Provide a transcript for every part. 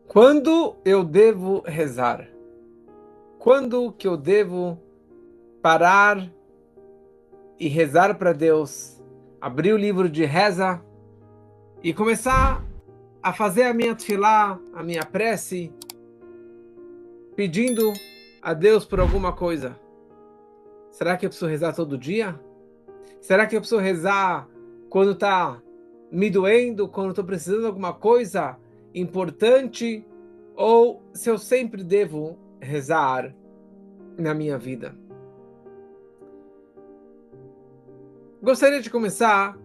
Quando eu devo rezar? Quando que eu devo parar e rezar para Deus, abrir o livro de reza e começar a fazer a minha tefilá, a minha prece, pedindo a Deus por alguma coisa? Será que eu preciso rezar todo dia? Será que eu preciso rezar quando está me doendo, quando estou precisando de alguma coisa importante? Ou se eu sempre devo rezar na minha vida? Gostaria de começar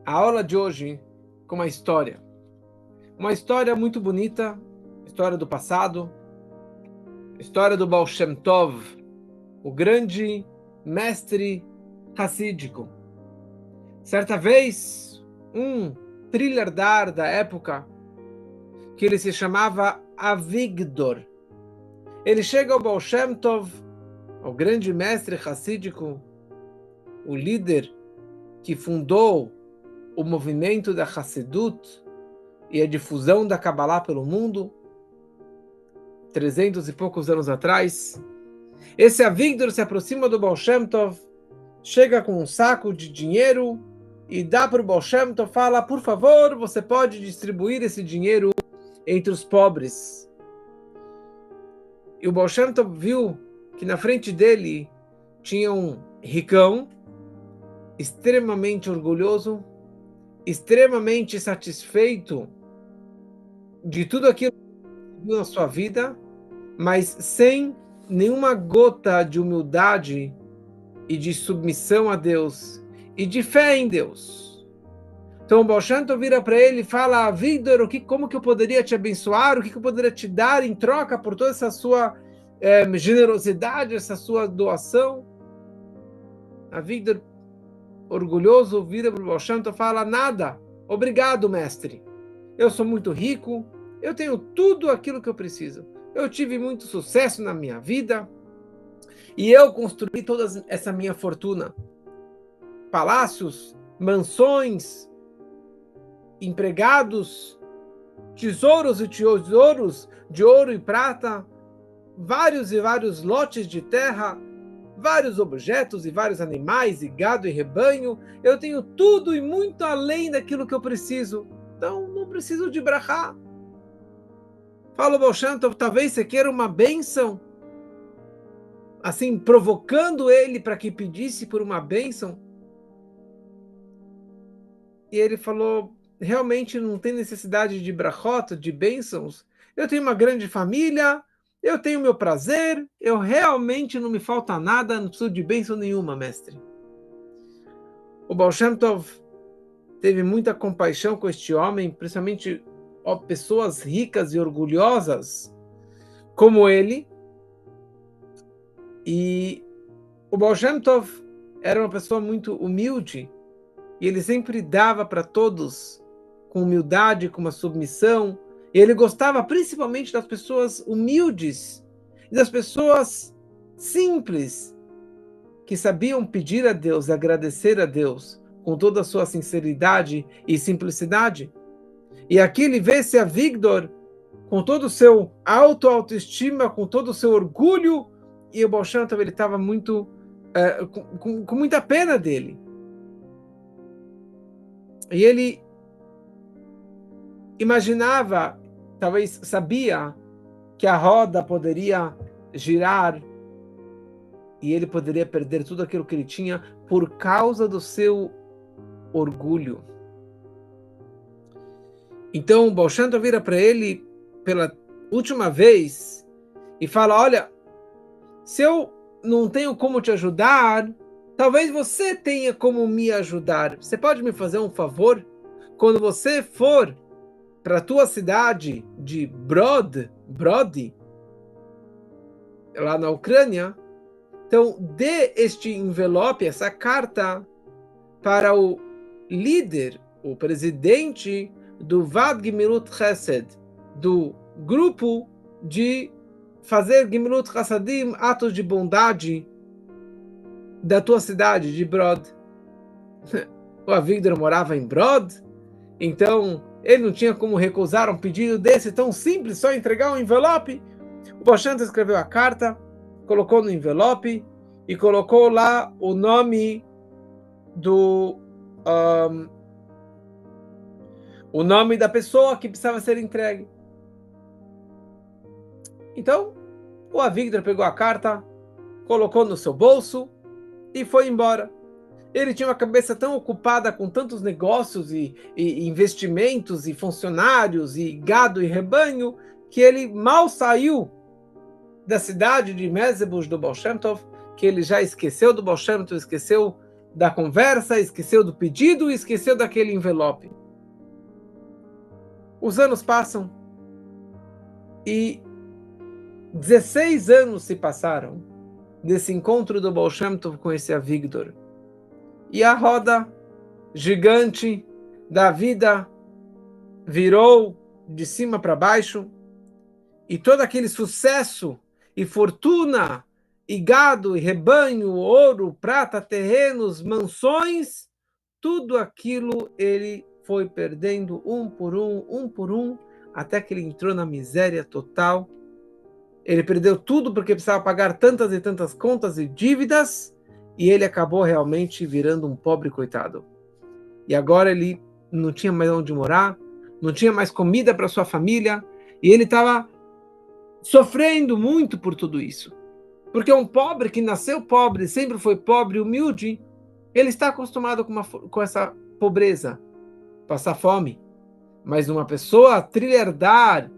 a aula de hoje com uma história. Uma história muito bonita, história do passado, história do Baal Shem Tov, o grande mestre hassídico. Certa vez, um trilhardar da época, que ele se chamava Avigdor, ele chega ao Baal Shem Tov, ao grande mestre hassídico, o líder que fundou o movimento da Hassidut e a difusão da Kabbalah pelo mundo, 300 e poucos anos atrás. Esse Avigdor se aproxima do Baal Shem Tov, chega com um saco de dinheiro e dá para o Baal Shem Tov, fala: por favor, você pode distribuir esse dinheiro entre os pobres. E o Baal Shem Tov viu que na frente dele tinha um ricão, extremamente orgulhoso, extremamente satisfeito de tudo aquilo que viu na sua vida, mas sem nenhuma gota de humildade e de submissão a Deus e de fé em Deus. Então o Baal Shem Tov vira para ele e fala: Avigdor, como que eu poderia te abençoar? O que eu poderia te dar em troca por toda essa sua generosidade, essa sua doação? Avigdor, orgulhoso, vira para o Baal Shem Tov e fala: nada, obrigado, mestre. Eu sou muito rico, eu tenho tudo aquilo que eu preciso. Eu tive muito sucesso na minha vida e eu construí toda essa minha fortuna. Palácios, mansões, empregados, tesouros e tesouros de ouro e prata, vários e vários lotes de terra, vários objetos e vários animais, e gado e rebanho. Eu tenho tudo e muito além daquilo que eu preciso. Então, não preciso de brachá. Fala o Baal Shem Tov, talvez você queira uma bênção, assim, provocando ele para que pedisse por uma bênção. E ele falou: realmente não tem necessidade de brachot, de bênçãos. Eu tenho uma grande família, eu tenho meu prazer, eu realmente não me falta nada, não preciso de bênção nenhuma, mestre. O Baal Shem Tov teve muita compaixão com este homem, principalmente pessoas ricas e orgulhosas como ele. E o Baal Shem Tov era uma pessoa muito humilde, e ele sempre dava para todos com humildade, com uma submissão. E ele gostava principalmente das pessoas humildes e das pessoas simples, que sabiam pedir a Deus, agradecer a Deus com toda a sua sinceridade e simplicidade. E aqui ele vê esse Avigdor com todo o seu autoestima, com todo o seu orgulho, e o Baal Shem Tov, ele estava muito com muita pena dele. E ele imaginava, talvez sabia, que a roda poderia girar e ele poderia perder tudo aquilo que ele tinha por causa do seu orgulho. Então o Baal Shem Tov vira para ele pela última vez e fala: olha, se eu não tenho como te ajudar, talvez você tenha como me ajudar. Você pode me fazer um favor? Quando você for para a tua cidade de Brody, lá na Ucrânia, então dê este envelope, essa carta, para o líder, o presidente do Vad Gemilut Chesed, do grupo de fazer Gemilut Chassadim, atos de bondade da tua cidade de Brod. O Avigdor morava em Brod, então Ele não tinha como recusar um pedido desse tão simples, só entregar um envelope. O Baal Shem Tov escreveu a carta, colocou no envelope e colocou lá o nome do o nome da pessoa que precisava ser entregue. Então, o Avigdor pegou a carta, colocou no seu bolso e foi embora. Ele tinha uma cabeça tão ocupada com tantos negócios e investimentos e funcionários e gado e rebanho que ele mal saiu da cidade de Mezebush do Baal Shem Tov, que ele já esqueceu do Baal Shem Tov, esqueceu da conversa, esqueceu do pedido e esqueceu daquele envelope. Os anos passam e 16 anos se passaram desse encontro do Baal Shem Tov com esse Avigdor. E a roda gigante da vida virou de cima para baixo, e todo aquele sucesso e fortuna, e gado, e rebanho, ouro, prata, terrenos, mansões, tudo aquilo ele foi perdendo um por um, até que ele entrou na miséria total. Ele perdeu tudo porque precisava pagar tantas e tantas contas e dívidas, e ele acabou realmente virando um pobre coitado. E agora ele não tinha mais onde morar, não tinha mais comida para sua família, e ele estava sofrendo muito por tudo isso. Porque um pobre que nasceu pobre, sempre foi pobre, humilde, ele está acostumado com essa pobreza, passar fome. Mas uma pessoa trilhardar,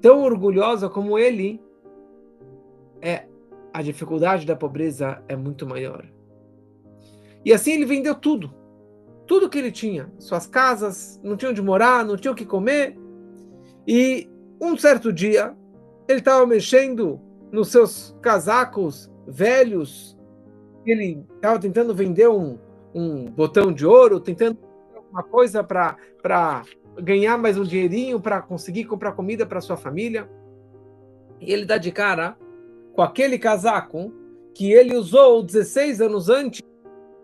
tão orgulhosa como ele, a dificuldade da pobreza é muito maior. E assim ele vendeu tudo. Tudo que ele tinha. Suas casas, não tinha onde morar, não tinha o que comer. E um certo dia, ele estava mexendo nos seus casacos velhos. Ele estava tentando vender um botão de ouro, tentando alguma coisa para ganhar mais um dinheirinho, para conseguir comprar comida para sua família. E ele dá de cara com aquele casaco que ele usou 16 anos antes,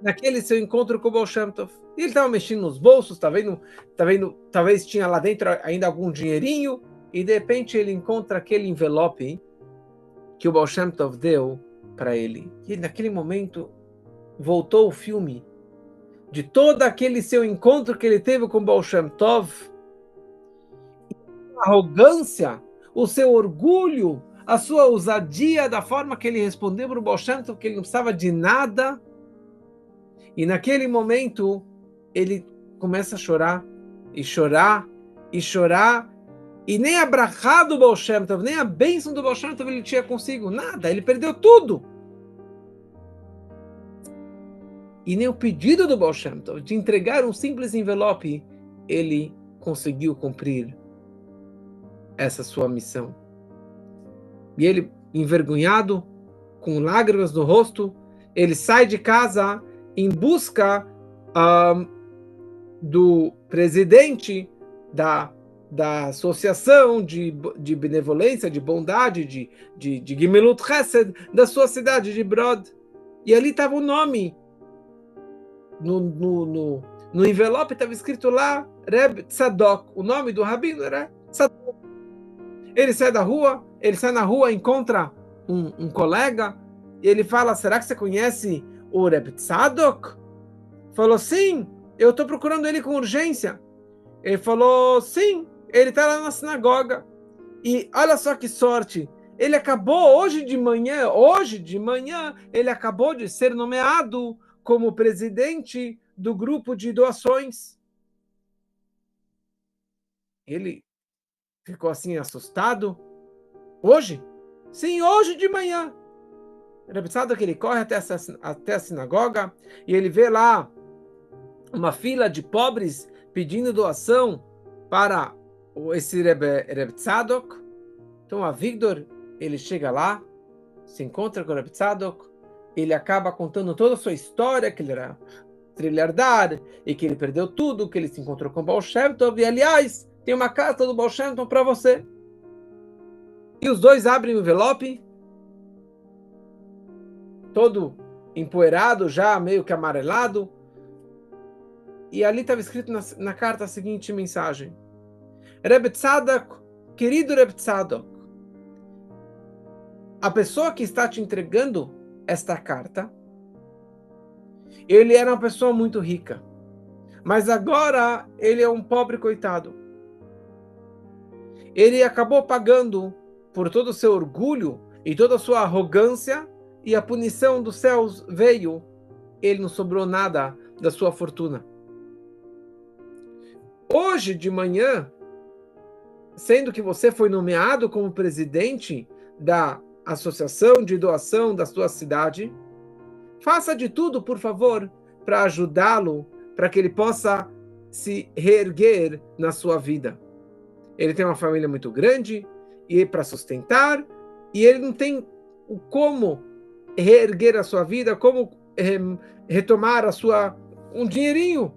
naquele seu encontro com o Baal Shem Tov. E ele estava mexendo nos bolsos, tá vendo, talvez tinha lá dentro ainda algum dinheirinho, e de repente ele encontra aquele envelope que o Baal Shem Tov deu para ele. E naquele momento voltou o filme de todo aquele seu encontro que ele teve com o Baal Shem Tov, a arrogância, o seu orgulho, a sua ousadia, da forma que ele respondeu para o Baal Shem Tov, que ele não precisava de nada. E naquele momento, ele começa a chorar, e chorar, e chorar, e nem a brachá do Baal Shem Tov, nem a bênção do Baal Shem Tov ele tinha consigo, nada, ele perdeu tudo. E nem o pedido do Baal Shem Tov de entregar um simples envelope, ele conseguiu cumprir essa sua missão. E ele, envergonhado, com lágrimas no rosto, ele sai de casa em busca do presidente da associação de benevolência, de bondade, de Gemilut Chesed, da sua cidade de Brod. E ali estava o nome. No envelope estava escrito lá, Reb Tzadok. O nome do rabino era Tzadok. Ele sai na rua, encontra um colega, e ele fala, será que você conhece o Reb Tzadok? Falou, sim, eu estou procurando ele com urgência. Ele falou, sim, ele está lá na sinagoga. E olha só que sorte, ele acabou hoje de manhã, ele acabou de ser nomeado como presidente do grupo de doações. Ele ficou assim assustado. Hoje? Sim, hoje de manhã. Sabe que ele corre até a sinagoga e ele vê lá uma fila de pobres pedindo doação para esse Reb Tzadok. Então, Avigdor, ele chega lá, se encontra com o Reb Tzadok, ele acaba contando toda a sua história, que ele era trilhardar, e que ele perdeu tudo, que ele se encontrou com o Baal Shem Tov, e aliás, tem uma carta do Baal Shem Tov para você. E os dois abrem o envelope, todo empoeirado, já meio que amarelado, e ali estava escrito na carta a seguinte mensagem: Reb Tzadok, querido Reb Tzadok, a pessoa que está te entregando esta carta, ele era uma pessoa muito rica, mas agora ele é um pobre coitado. Ele acabou pagando por todo o seu orgulho e toda a sua arrogância, e a punição dos céus veio. Ele não sobrou nada da sua fortuna. Hoje de manhã, sendo que você foi nomeado como presidente da associação de doação da sua cidade, faça de tudo, por favor, para ajudá-lo, para que ele possa se reerguer na sua vida. Ele tem uma família muito grande e para sustentar, e ele não tem como reerguer a sua vida, como retomar um dinheirinho.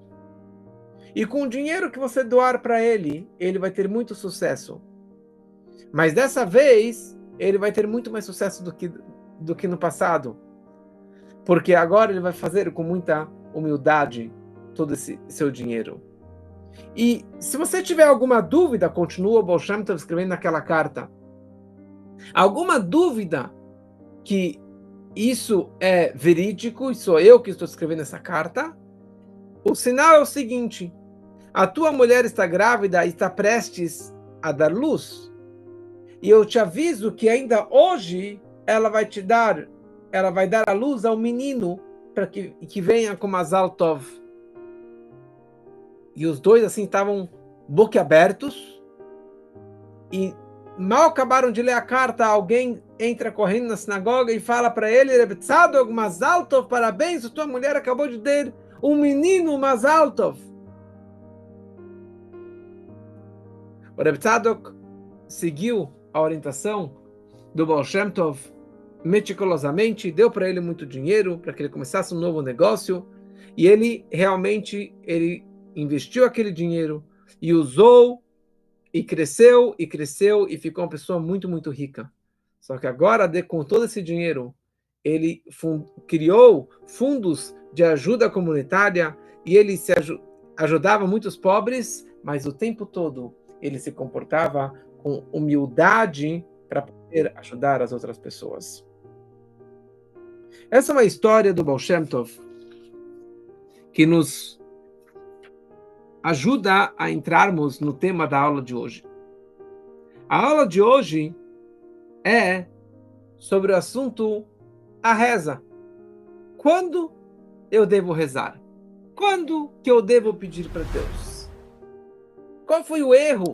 E com o dinheiro que você doar para ele, ele vai ter muito sucesso. Mas dessa vez, ele vai ter muito mais sucesso do que no passado. Porque agora ele vai fazer com muita humildade todo esse seu dinheiro. E se você tiver alguma dúvida, continua o Baal Shem Tov escrevendo naquela carta. Alguma dúvida que isso é verídico, e sou eu que estou escrevendo essa carta, o sinal é o seguinte: a tua mulher está grávida e está prestes a dar luz. E eu te aviso que ainda hoje ela vai dar a luz ao menino para que venha com Mazal Tov. E os dois assim estavam boquiabertos, e mal acabaram de ler a carta, alguém entra correndo na sinagoga e fala para ele: Reb Tzadok, Mazal Tov, parabéns, a tua mulher acabou de ter um menino, Mazal Tov. O Reb Tzadok seguiu a orientação do Baal Shem Tov meticulosamente, deu para ele muito dinheiro para que ele começasse um novo negócio, e ele realmente investiu aquele dinheiro e usou, e cresceu e ficou uma pessoa muito, muito rica. Só que agora, com todo esse dinheiro, ele criou fundos de ajuda comunitária, e ele ajudava muitos pobres, mas o tempo todo ele se comportava com humildade para poder ajudar as outras pessoas. Essa é uma história do Baal Shem Tov que nos ajuda a entrarmos no tema da aula de hoje. A aula de hoje é sobre o assunto a reza. Quando eu devo rezar? Quando que eu devo pedir para Deus? Qual foi o erro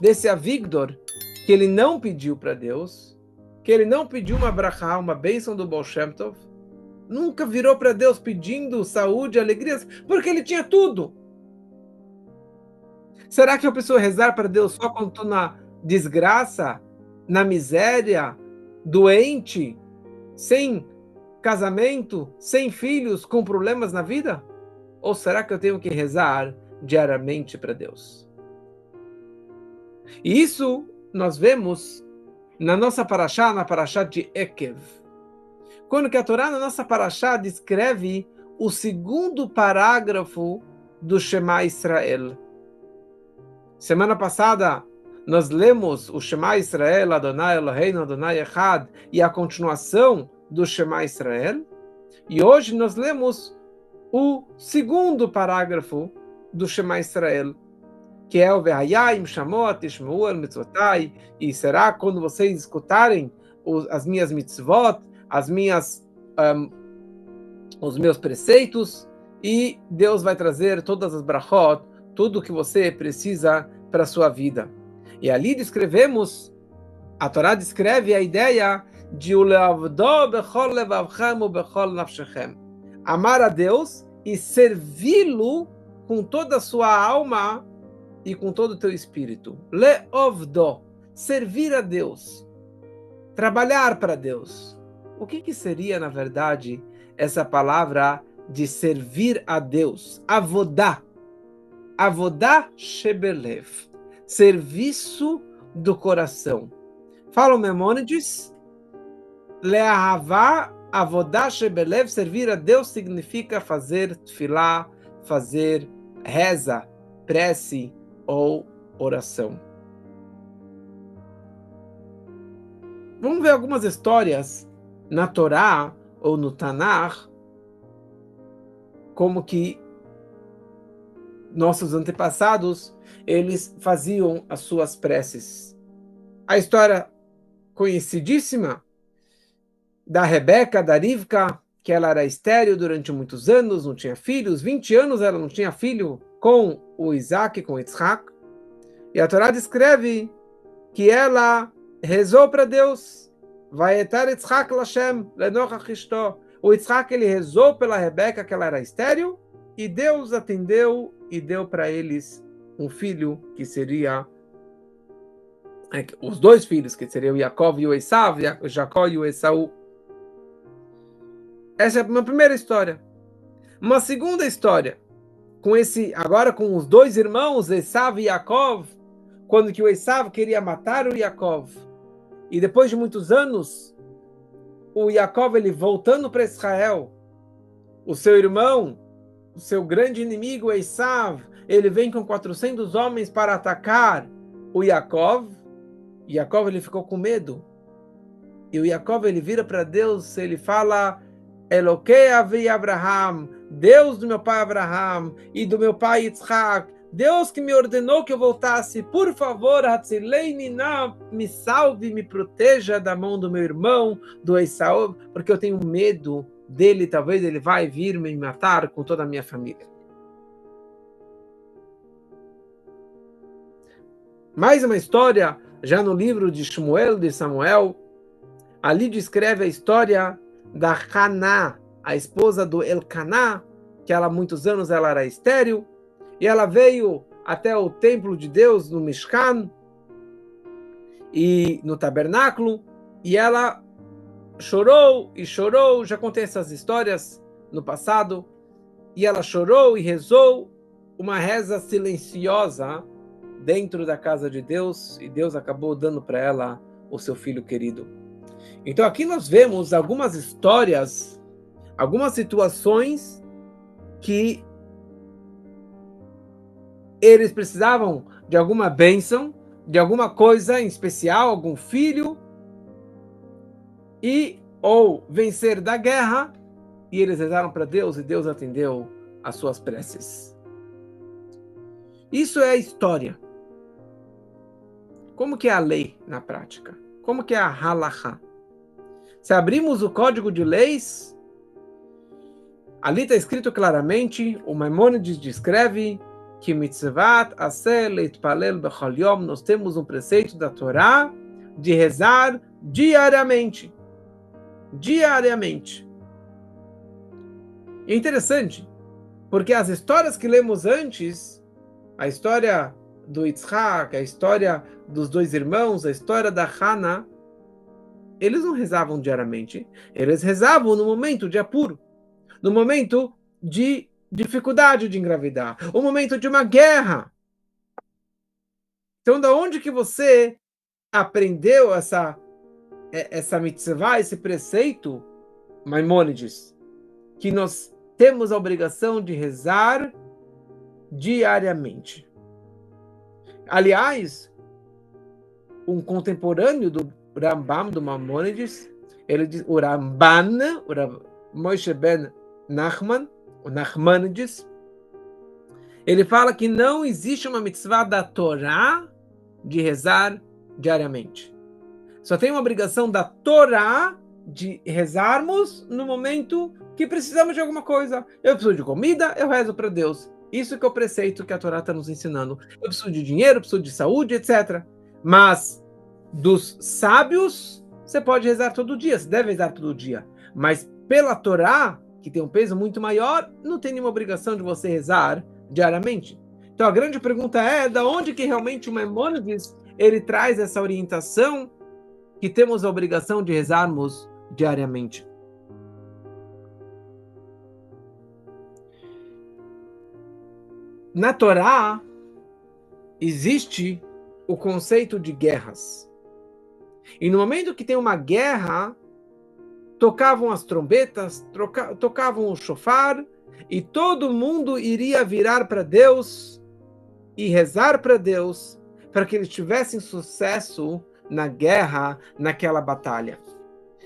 desse Avigdor, que ele não pediu para Deus, que ele não pediu uma brachá, uma bênção do Baal Shem Tov, nunca virou para Deus pedindo saúde, alegrias, porque ele tinha tudo? Será que eu preciso rezar para Deus só quando estou na desgraça, na miséria, doente, sem casamento, sem filhos, com problemas na vida? Ou será que eu tenho que rezar diariamente para Deus? E isso nós vemos na nossa paraxá, na paraxá de Ekev. Quando que a Torá, na nossa paraxá, descreve o segundo parágrafo do Shema Israel. Semana passada, nós lemos o Shema Israel, Adonai Eloheinu, Adonai Echad, e a continuação do Shema Israel. E hoje nós lemos o segundo parágrafo do Shema Israel, que é o Ve'hayim Shamot Tishmeu El Mitzvotai, e será quando vocês escutarem as minhas mitzvot, os meus preceitos, e Deus vai trazer todas as brachot, tudo que você precisa para a sua vida. E ali a Torá descreve a ideia de amar a Deus e servi-lo com toda a sua alma e com todo o teu espírito. Leovdo, servir a Deus, trabalhar para Deus. O que seria, na verdade, essa palavra de servir a Deus? Avodá. Avodá Shebelev, serviço do coração. Fala o Maimônides, Leahavá, Avodá Shebelev, servir a Deus significa fazer tefilá, fazer reza, prece ou oração. Vamos ver algumas histórias na Torá ou no Tanakh, como que nossos antepassados, eles faziam as suas preces. A história conhecidíssima da Rebeca, da Rivka, que ela era estéril durante muitos anos, não tinha filhos, 20 anos ela não tinha filho com o Isaac, com Yitzhak. E a Torá descreve que ela rezou para Deus. Vayetar Yitzhak Lashem lenochach ishto. O Yitzhak, ele rezou pela Rebeca, que ela era estéril, e Deus atendeu e deu para eles um filho que seria os dois filhos, que seriam o Yaakov e o Esav, Jacó e o Esaú. Essa é uma primeira história. Uma segunda história, agora com os dois irmãos, Esav e Yaakov, quando que o Esav queria matar o Yaakov. E depois de muitos anos, o Yaakov, ele voltando para Israel, o seu irmão, o seu grande inimigo, Esav, ele vem com 400 homens para atacar o Yaakov. Yaakov, ele ficou com medo. E o Yaakov, ele vira para Deus, ele fala: Eloquei Avi Abraham, Deus do meu pai Abraham e do meu pai Yitzhak, Deus que me ordenou que eu voltasse, por favor, Hatzileini na, me salve, me proteja da mão do meu irmão, do Esaú, porque eu tenho medo dele, talvez ele vai vir me matar com toda a minha família. Mais uma história, já no livro de Shmuel, de Samuel, ali descreve a história da Haná, a esposa do Elcaná, que ela, há muitos anos ela era estéril, e ela veio até o templo de Deus, no Mishkan, e no tabernáculo, e ela chorou e chorou, já contei essas histórias no passado, e ela chorou e rezou uma reza silenciosa dentro da casa de Deus, e Deus acabou dando para ela o seu filho querido. Então aqui nós vemos algumas histórias, algumas situações que eles precisavam de alguma bênção, de alguma coisa em especial, algum filho, ou vencer da guerra, e eles rezaram para Deus e Deus atendeu as suas preces. Isso é a história. Como que é a lei na prática? Como que é a halakha? Se abrimos o Código de Leis, ali está escrito claramente, o Maimônides descreve que mitzvat aseh leitpalel bechol yom, nós temos um preceito da Torá de rezar diariamente. Diariamente. É interessante, porque as histórias que lemos antes, a história do Yitzhak, a história dos dois irmãos, a história da Hannah, eles não rezavam diariamente, eles rezavam no momento de apuro, no momento de dificuldade de engravidar, o momento de uma guerra. Então, da onde que você aprendeu essa mitzvah, esse preceito, Maimônides, que nós temos a obrigação de rezar diariamente? Aliás, um contemporâneo do Rambam, do Maimônides, ele diz, o Ramban, o Moshe ben Nachman, o Nachmanides, ele fala que não existe uma mitzvah da Torá de rezar diariamente. Só tem uma obrigação da Torá de rezarmos no momento que precisamos de alguma coisa. Eu preciso de comida, eu rezo para Deus. Isso que é o preceito que a Torá está nos ensinando. Eu preciso de dinheiro, eu preciso de saúde, etc. Mas dos sábios, você pode rezar todo dia, você deve rezar todo dia. Mas pela Torá, que tem um peso muito maior, não tem nenhuma obrigação de você rezar diariamente. Então a grande pergunta é, da onde que realmente o Maimônides, ele traz essa orientação que temos a obrigação de rezarmos diariamente? Na Torá, existe o conceito de guerras. E no momento que tem uma guerra, tocavam as trombetas, tocavam o shofar, e todo mundo iria virar para Deus e rezar para Deus para que eles tivessem sucesso na guerra, naquela batalha.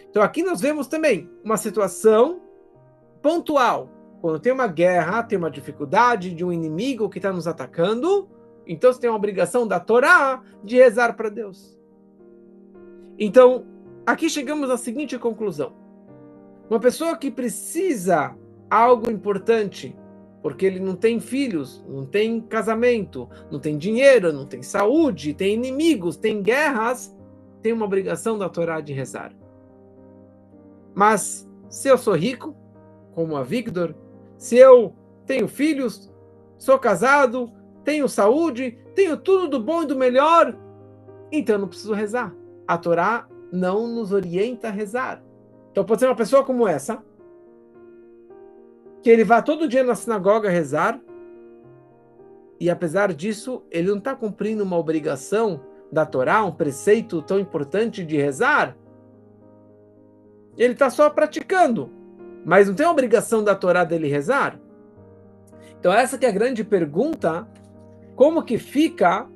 Então aqui nós vemos também uma situação pontual. Quando tem uma guerra, tem uma dificuldade de um inimigo que está nos atacando, então você tem uma obrigação da Torá de rezar para Deus. Então, aqui chegamos à seguinte conclusão. Uma pessoa que precisa algo importante, porque ele não tem filhos, não tem casamento, não tem dinheiro, não tem saúde, tem inimigos, tem guerras, tem uma obrigação da Torá de rezar. Mas se eu sou rico, como a Victor, se eu tenho filhos, sou casado, tenho saúde, tenho tudo do bom e do melhor, então eu não preciso rezar. A Torá não nos orienta a rezar. Então pode ser uma pessoa como essa, que ele vai todo dia na sinagoga rezar, e apesar disso, ele não está cumprindo uma obrigação da Torá, um preceito tão importante de rezar. Ele está só praticando, mas não tem a obrigação da Torá dele rezar. Então essa que é a grande pergunta, como que fica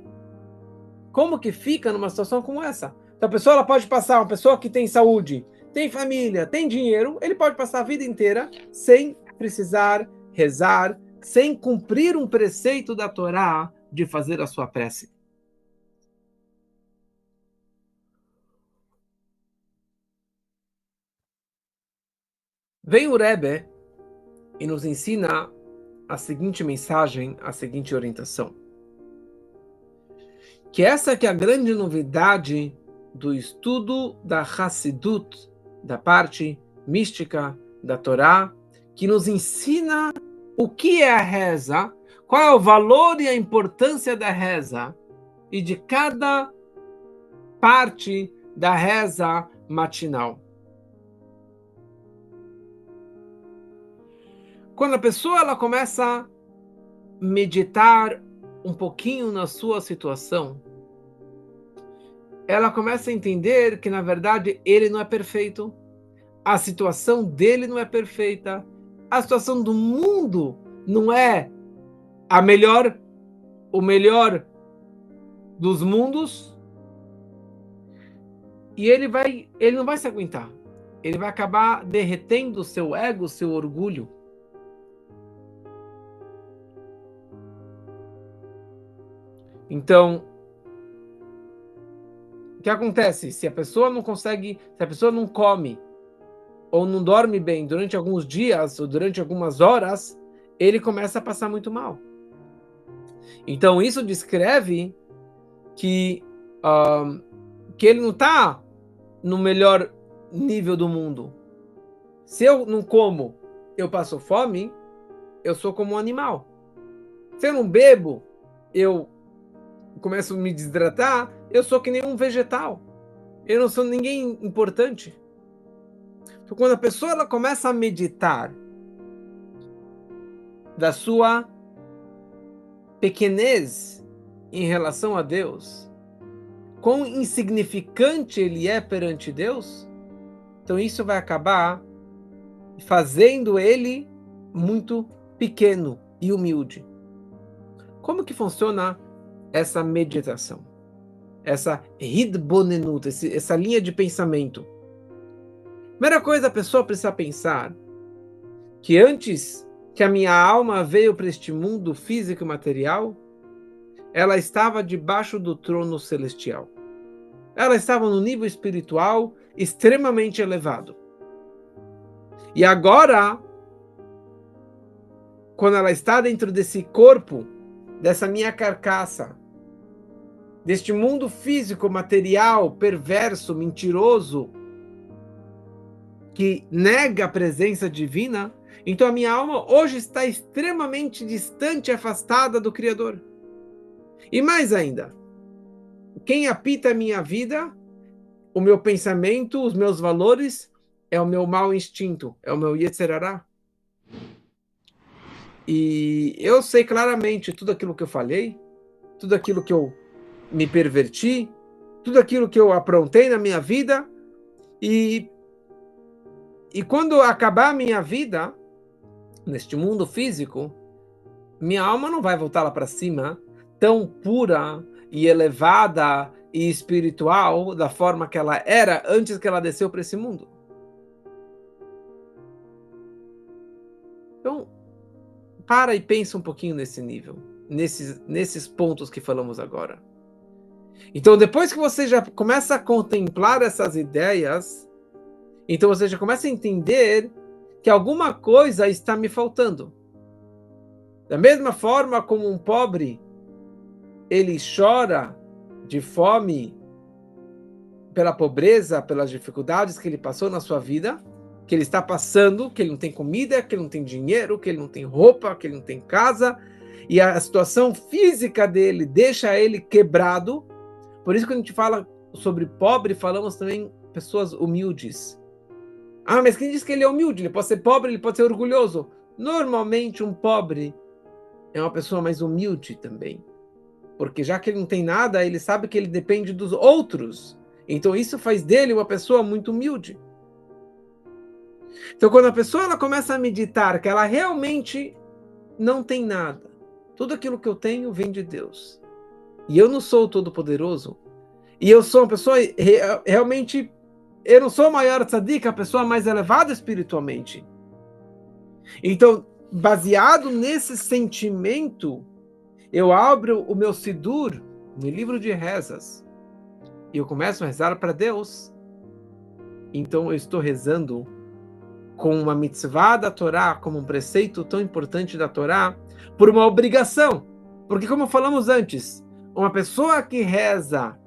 numa situação como essa? Então a pessoa ela pode passar, uma pessoa que tem saúde, tem família, tem dinheiro, ele pode passar a vida inteira sem precisar rezar, sem cumprir um preceito da Torá de fazer a sua prece. Vem o Rebbe e nos ensina a seguinte mensagem, a seguinte orientação. Que essa que é a grande novidade do estudo da Hassidut, da parte mística da Torá, que nos ensina o que é a reza, qual é o valor e a importância da reza e de cada parte da reza matinal. Quando a pessoa ela começa a meditar um pouquinho na sua situação, ela começa a entender que, na verdade, ele não é perfeito, a situação dele não é perfeita, a situação do mundo não é o melhor dos mundos, e ele não vai se aguentar. Ele vai acabar derretendo o seu ego, o seu orgulho. Então, o que acontece? Se a pessoa não consegue, se a pessoa não come ou não dorme bem durante alguns dias ou durante algumas horas, ele começa a passar muito mal. Então, isso descreve que ele não está no melhor nível do mundo. Se eu não como, eu passo fome, eu sou como um animal. Se eu não bebo, eu começo a me desidratar, eu sou que nem um vegetal. Eu não sou ninguém importante. Então, quando a pessoa ela começa a meditar da sua pequenez em relação a Deus, quão insignificante ele é perante Deus, então isso vai acabar fazendo ele muito pequeno e humilde. Como que funciona essa meditação? Essa hidbonenut, essa linha de pensamento. Primeira coisa, a pessoa precisa pensar que antes que a minha alma veio para este mundo físico e material, ela estava debaixo do trono celestial. Ela estava no nível espiritual extremamente elevado. E agora, quando ela está dentro desse corpo, dessa minha carcaça, deste mundo físico, material, perverso, mentiroso, que nega a presença divina, então a minha alma hoje está extremamente distante e afastada do Criador. E mais ainda, quem apita a minha vida, o meu pensamento, os meus valores, é o meu mau instinto, é o meu Yetzer Hará. E eu sei claramente tudo aquilo que eu falei, tudo aquilo que eu me perverti, tudo aquilo que eu aprontei na minha vida, e quando acabar a minha vida, neste mundo físico, minha alma não vai voltar lá para cima tão pura e elevada e espiritual da forma que ela era antes que ela desceu para esse mundo. Então, para e pensa um pouquinho nesse nível, nesses pontos que falamos agora. Então, depois que você já começa a contemplar essas ideias, então você já começa a entender que alguma coisa está me faltando. Da mesma forma como um pobre, ele chora de fome pela pobreza, pelas dificuldades que ele passou na sua vida, que ele está passando, que ele não tem comida, que ele não tem dinheiro, que ele não tem roupa, que ele não tem casa, e a situação física dele deixa ele quebrado. Por isso que a gente fala sobre pobre, falamos também pessoas humildes. Ah, mas quem diz que ele é humilde? Ele pode ser pobre, ele pode ser orgulhoso. Normalmente um pobre é uma pessoa mais humilde também. Porque já que ele não tem nada, ele sabe que ele depende dos outros. Então isso faz dele uma pessoa muito humilde. Então quando a pessoa ela começa a meditar que ela realmente não tem nada, tudo aquilo que eu tenho vem de Deus. E eu não sou o Todo-Poderoso. E eu sou uma pessoa realmente... Eu não sou a maior tzadik, a pessoa mais elevada espiritualmente. Então, baseado nesse sentimento, eu abro o meu Sidur, meu livro de rezas, e eu começo a rezar para Deus. Então, eu estou rezando com uma mitzvah da Torá, como um preceito tão importante da Torá, por uma obrigação. Porque, como falamos antes, uma pessoa que reza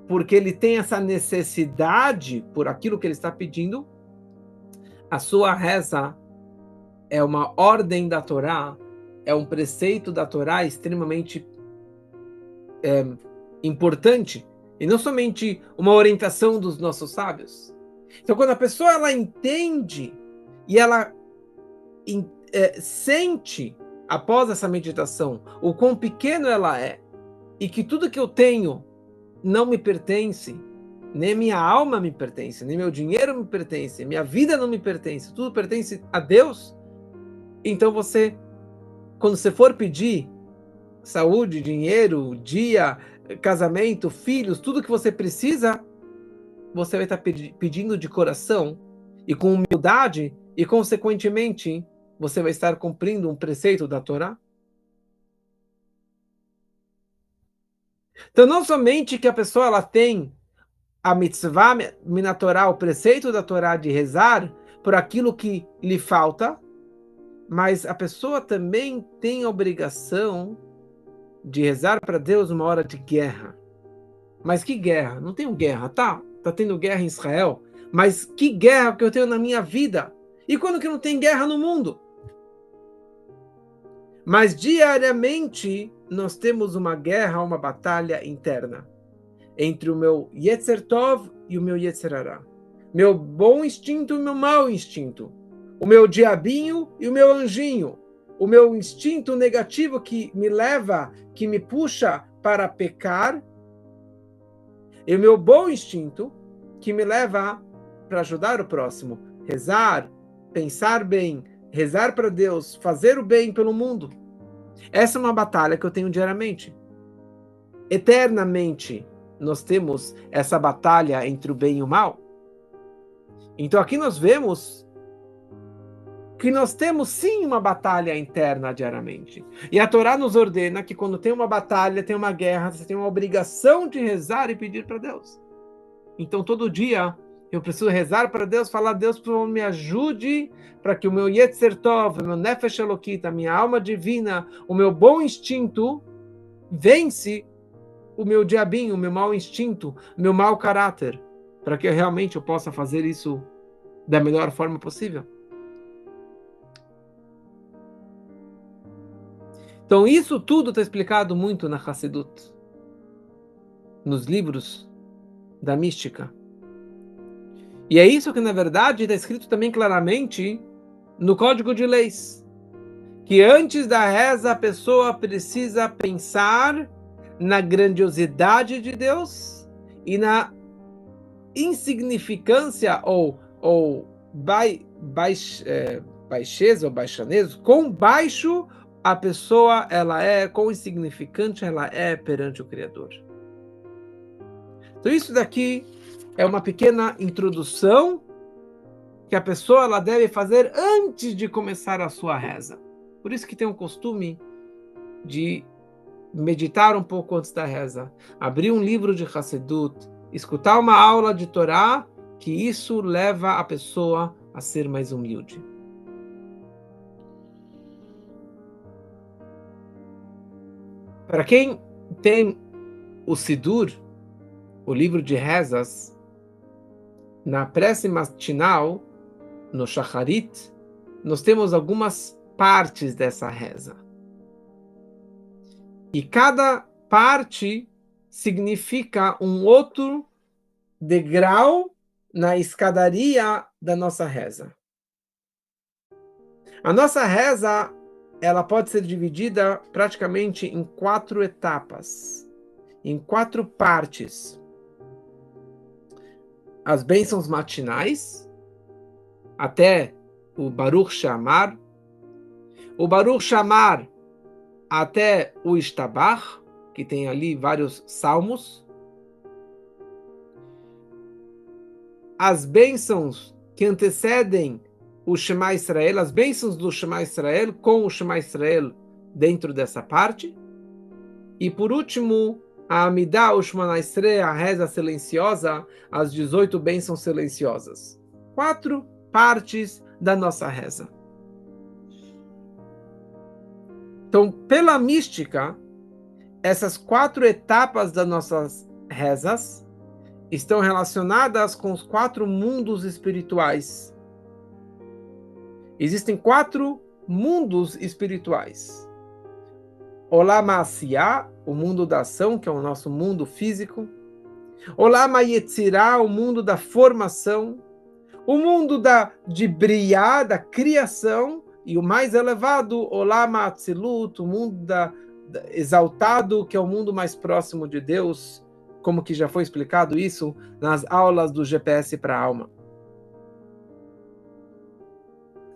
porque ele tem essa necessidade por aquilo que ele está pedindo, a sua reza é uma ordem da Torá, é um preceito da Torá extremamente importante, e não somente uma orientação dos nossos sábios. Então, quando a pessoa ela entende e ela sente, após essa meditação, o quão pequeno ela é, e que tudo que eu tenho não me pertence, nem minha alma me pertence, nem meu dinheiro me pertence, minha vida não me pertence, tudo pertence a Deus. Então você, quando você for pedir saúde, dinheiro, dia, casamento, filhos, tudo que você precisa, você vai estar pedindo de coração e com humildade, e consequentemente você vai estar cumprindo um preceito da Torá. Então, não somente que a pessoa ela tem a mitzvah minatorá, o preceito da Torá de rezar por aquilo que lhe falta, mas a pessoa também tem a obrigação de rezar para Deus numa hora de guerra. Mas que guerra? Não tenho guerra, tá? Tá tendo guerra em Israel, mas que guerra que eu tenho na minha vida? E quando que não tem guerra no mundo? Mas diariamente nós temos uma guerra, uma batalha interna entre o meu Yetzer Tov e o meu Yetzer Hara. Meu bom instinto e o meu mau instinto. O meu diabinho e o meu anjinho. O meu instinto negativo que me leva, que me puxa para pecar. E o meu bom instinto que me leva para ajudar o próximo. Rezar, pensar bem, rezar para Deus, fazer o bem pelo mundo. Essa é uma batalha que eu tenho diariamente. Eternamente nós temos essa batalha entre o bem e o mal. Então aqui nós vemos que nós temos sim uma batalha interna diariamente. E a Torá nos ordena que quando tem uma batalha, tem uma guerra, você tem uma obrigação de rezar e pedir para Deus. Então todo dia eu preciso rezar para Deus, falar: Deus, por favor, me ajude para que o meu Yetzer Tov, o meu Nefesh Elokit, a minha alma divina, o meu bom instinto vence o meu diabinho, o meu mau instinto, o meu mau caráter, para que realmente eu possa fazer isso da melhor forma possível. Então isso tudo está explicado muito na Hassidut, nos livros da mística. E é isso que na verdade está escrito também claramente no Código de Leis, que antes da reza a pessoa precisa pensar na grandiosidade de Deus e na insignificância ou baixeza ou baixaneza, quão baixo a pessoa ela é, quão insignificante ela é perante o Criador. Então isso daqui é uma pequena introdução que a pessoa ela deve fazer antes de começar a sua reza. Por isso que tem um costume de meditar um pouco antes da reza, abrir um livro de Hassedut, escutar uma aula de Torá, que isso leva a pessoa a ser mais humilde. Para quem tem o Sidur, o livro de rezas, na prece matinal, no Shacharit, nós temos algumas partes dessa reza. E cada parte significa um outro degrau na escadaria da nossa reza. A nossa reza, ela pode ser dividida praticamente em 4 etapas, em 4 partes. As bênçãos matinais, até o Baruch Shamar, o Baruch Shamar até o Ishtabach, que tem ali vários salmos, as bênçãos que antecedem o Shema Israel, as bênçãos do Shema Israel com o Shema Israel dentro dessa parte, e por último, a Amidah, o Shemona Esrei, a reza silenciosa, as 18 bênçãos silenciosas. 4 partes da nossa reza. Então, pela mística, essas 4 etapas das nossas rezas estão relacionadas com os 4 mundos espirituais. Existem 4 mundos espirituais. Olam Asiyah, o mundo da ação, que é o nosso mundo físico. Olam Yetzirah, o mundo da formação. O mundo de Briá, da criação. E o mais elevado, Olam Atzilut, o mundo exaltado, que é o mundo mais próximo de Deus, como que já foi explicado isso nas aulas do GPS para a alma.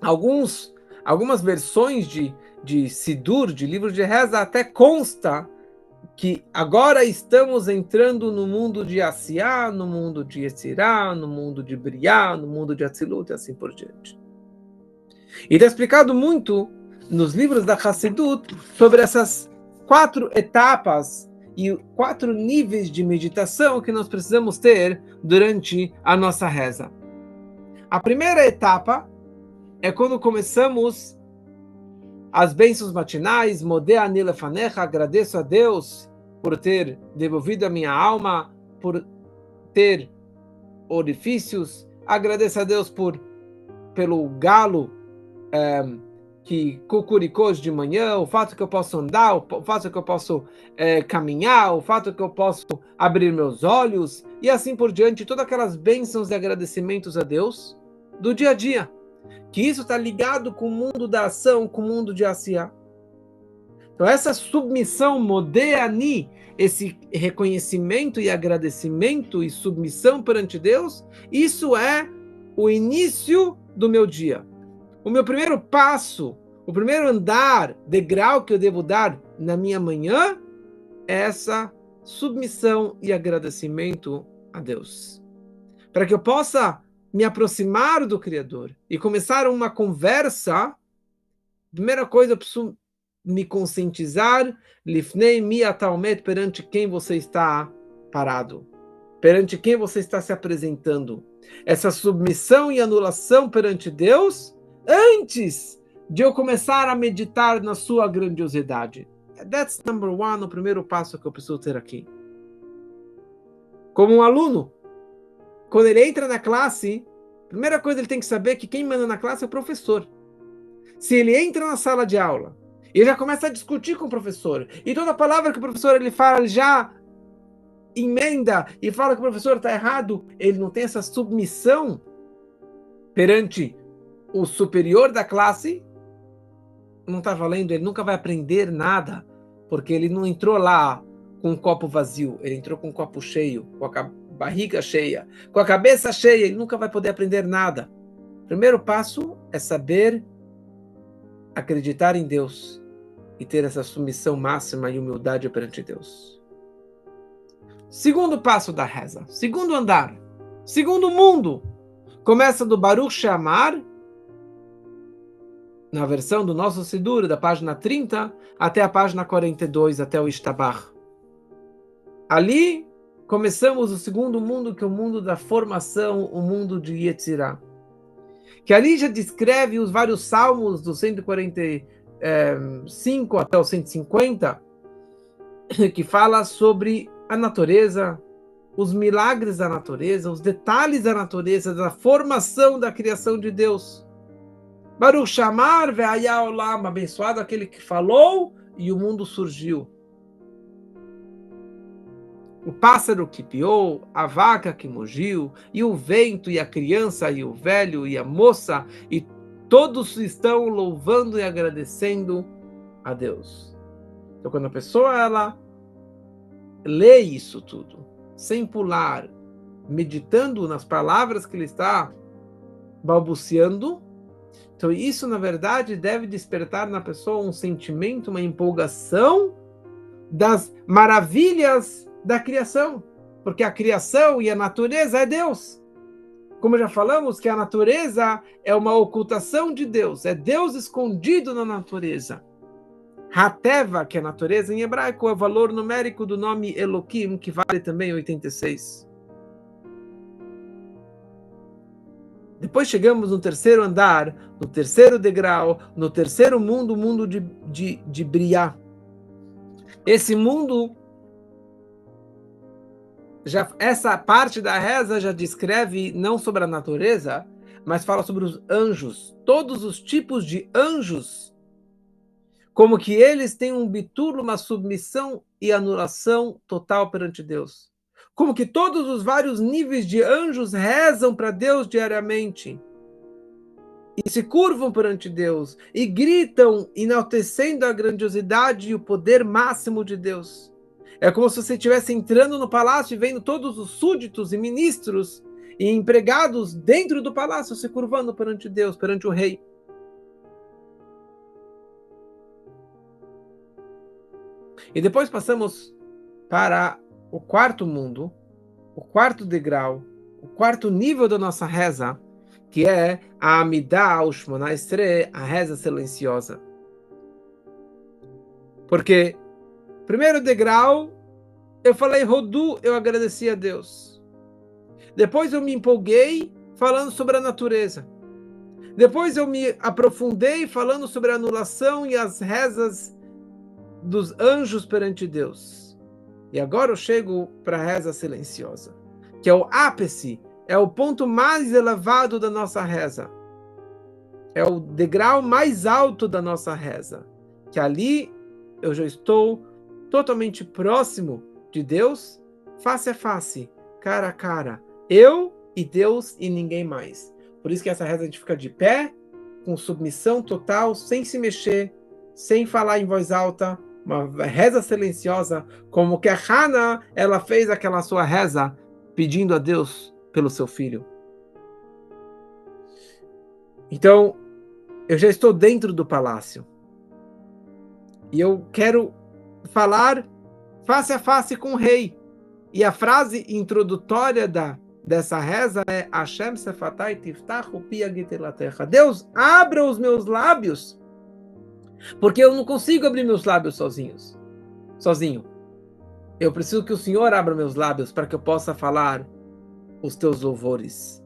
Algumas versões de Sidur, de livro de reza, até consta que agora estamos entrando no mundo de Asiyah, no mundo de Yetzirah, no mundo de Briá, no mundo de Atzilut e assim por diante. E está explicado muito nos livros da Hassedut sobre essas 4 etapas e 4 níveis de meditação que nós precisamos ter durante a nossa reza. A primeira etapa é quando começamos as bênçãos matinais, Modeh ani lefanecha, agradeço a Deus por ter devolvido a minha alma, por ter orifícios, agradeço a Deus pelo galo que cucuricou de manhã, o fato que eu posso andar, o fato que eu posso caminhar, o fato que eu posso abrir meus olhos, e assim por diante, todas aquelas bênçãos e agradecimentos a Deus do dia a dia. Que isso está ligado com o mundo da ação, com o mundo de Asiyah. Então essa submissão, Modeh ani, esse reconhecimento e agradecimento e submissão perante Deus, isso é o início do meu dia. O meu primeiro passo, o primeiro andar, degrau que eu devo dar na minha manhã, é essa submissão e agradecimento a Deus. Para que eu possa me aproximar do Criador e começar uma conversa, primeira coisa, eu preciso me conscientizar, lifnei mi atalmet, perante quem você está parado, perante quem você está se apresentando. Essa submissão e anulação perante Deus, antes de eu começar a meditar na sua grandiosidade. That's number 1, o primeiro passo que eu preciso ter aqui. Como um aluno, quando ele entra na classe, a primeira coisa ele tem que saber que quem manda na classe é o professor. Se ele entra na sala de aula e já começa a discutir com o professor, e toda palavra que o professor ele fala, ele já emenda e fala que o professor está errado, ele não tem essa submissão perante o superior da classe, não está valendo, ele nunca vai aprender nada, porque ele não entrou lá com um copo vazio, ele entrou com um copo cheio, com a barriga cheia, com a cabeça cheia, ele nunca vai poder aprender nada. O primeiro passo é saber acreditar em Deus e ter essa submissão máxima e humildade perante Deus. Segundo passo da reza, segundo andar, segundo mundo, começa do Baruch She'amar, na versão do nosso Sidur, da página 30 até a página 42, até o Ishtabach. Ali começamos o segundo mundo, que é o mundo da formação, o mundo de Yetzirah. Que ali já descreve os vários salmos do 145 até o 150, que fala sobre a natureza, os milagres da natureza, os detalhes da natureza, da formação da criação de Deus. Baruch She'amar ve'haya olam, abençoado aquele que falou e o mundo surgiu. O pássaro que piou, a vaca que mugiu, e o vento, e a criança, e o velho, e a moça, e todos estão louvando e agradecendo a Deus. Então, quando a pessoa ela lê isso tudo, sem pular, meditando nas palavras que ele está balbuciando, então isso, na verdade, deve despertar na pessoa um sentimento, uma empolgação das maravilhas da criação, porque a criação e a natureza é Deus. Como já falamos, que a natureza é uma ocultação de Deus, é Deus escondido na natureza. Hateva, que é a natureza em hebraico, é o valor numérico do nome Elohim, que vale também 86. Depois chegamos no terceiro andar, no terceiro degrau, no terceiro mundo, o mundo de Briá. Esse mundo, essa parte da reza já descreve não sobre a natureza, mas fala sobre os anjos, todos os tipos de anjos, como que eles têm um bitulo, uma submissão e anulação total perante Deus. Como que todos os vários níveis de anjos rezam para Deus diariamente e se curvam perante Deus e gritam, enaltecendo a grandiosidade e o poder máximo de Deus. É como se você estivesse entrando no palácio e vendo todos os súditos e ministros e empregados dentro do palácio se curvando perante Deus, perante o rei. E depois passamos para o quarto mundo, o quarto degrau, o quarto nível da nossa reza, que é a Amidah Ushmona Esrei, a reza silenciosa. Porque, primeiro degrau, eu falei Rodu, eu agradeci a Deus. Depois eu me empolguei falando sobre a natureza. Depois eu me aprofundei falando sobre a anulação e as rezas dos anjos perante Deus. E agora eu chego para a reza silenciosa, que é o ápice, é o ponto mais elevado da nossa reza. É o degrau mais alto da nossa reza. Que ali eu já estou totalmente próximo de Deus, face a face, cara a cara. Eu e Deus e ninguém mais. Por isso que essa reza a gente fica de pé, com submissão total, sem se mexer, sem falar em voz alta, uma reza silenciosa, como que a Hannah, ela fez aquela sua reza, pedindo a Deus pelo seu filho. Então, eu já estou dentro do palácio. E eu quero falar face a face com o rei. E a frase introdutória dessa reza é Hashem sefatai tiftachu pi agitelatecha. Deus, abra os meus lábios, porque eu não consigo abrir meus lábios sozinho. Eu preciso que o Senhor abra meus lábios para que eu possa falar os teus louvores.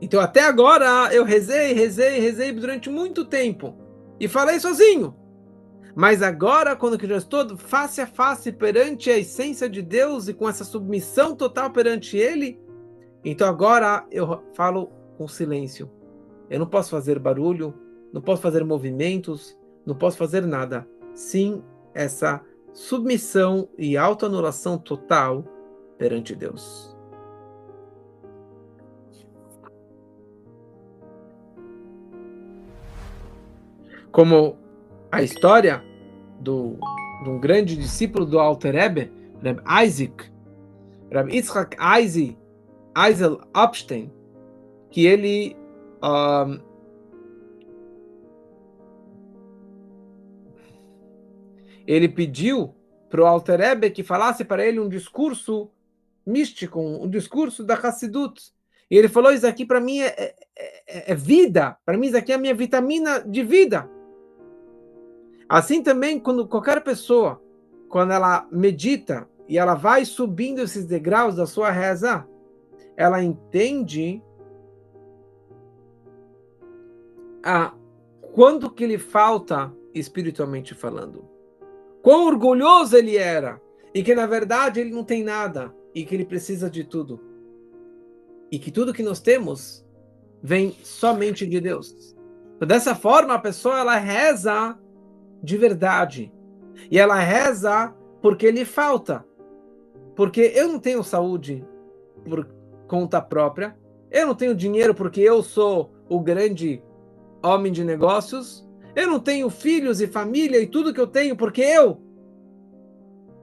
Então até agora eu rezei durante muito tempo e falei sozinho. Mas agora, quando eu já estou face a face perante a essência de Deus e com essa submissão total perante Ele, então agora eu falo com silêncio. Eu não posso fazer barulho, não posso fazer movimentos, não posso fazer nada. Sim, essa submissão e autoanulação total perante Deus. Como a história de um grande discípulo do Alter Rebbe, Reb Yitzhak Eisel Epstein, que ele ele pediu para o Alter Rebbe que falasse para ele um discurso místico, um discurso da Hassidut. E ele falou, isso aqui para mim é vida, para mim isso aqui é a minha vitamina de vida. Assim também, quando qualquer pessoa, quando ela medita e ela vai subindo esses degraus da sua reza, ela entende quanto que lhe falta espiritualmente falando. Quão orgulhoso ele era, e que na verdade ele não tem nada, e que ele precisa de tudo. E que tudo que nós temos vem somente de Deus. Então, dessa forma, a pessoa ela reza de verdade. E ela reza porque lhe falta. Porque eu não tenho saúde por conta própria, eu não tenho dinheiro porque eu sou o grande homem de negócios, eu não tenho filhos e família e tudo que eu tenho porque eu,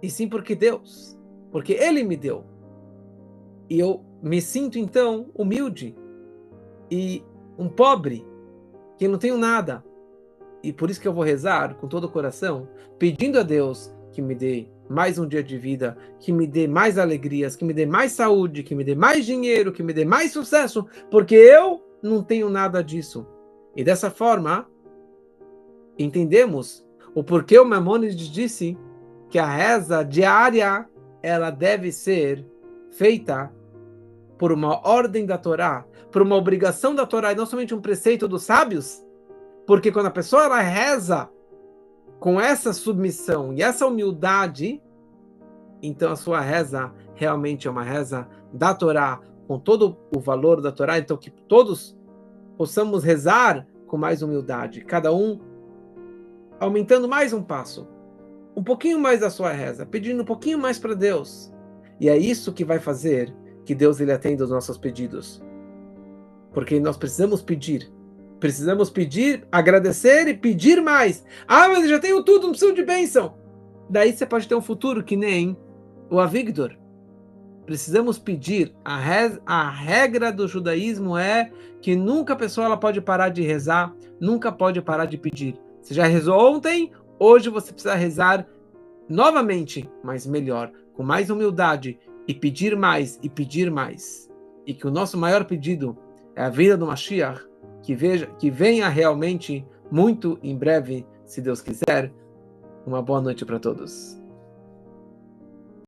e sim porque Deus, porque Ele me deu. E eu me sinto então humilde e um pobre, que não tenho nada. E por isso que eu vou rezar com todo o coração, pedindo a Deus que me dê mais um dia de vida, que me dê mais alegrias, que me dê mais saúde, que me dê mais dinheiro, que me dê mais sucesso, porque eu não tenho nada disso. E dessa forma, entendemos o porquê o Maimônides disse que a reza diária ela deve ser feita por uma ordem da Torá, por uma obrigação da Torá, e não somente um preceito dos sábios, porque quando a pessoa ela reza com essa submissão e essa humildade, então a sua reza realmente é uma reza da Torá, com todo o valor da Torá, então que todos possamos rezar com mais humildade, cada um aumentando mais um passo, um pouquinho mais da sua reza, pedindo um pouquinho mais para Deus. E é isso que vai fazer que Deus ele atenda os nossos pedidos. Porque nós precisamos pedir, agradecer e pedir mais. Ah, mas eu já tenho tudo, não preciso de bênção. Daí você pode ter um futuro que nem o Avigdor. Precisamos pedir. A regra do judaísmo é que nunca a pessoa ela pode parar de rezar, nunca pode parar de pedir. Você já rezou ontem, hoje você precisa rezar novamente, mas melhor, com mais humildade, e pedir mais, e pedir mais. E que o nosso maior pedido é a vinda do Mashiach, que venha realmente muito em breve, se Deus quiser. Uma boa noite para todos.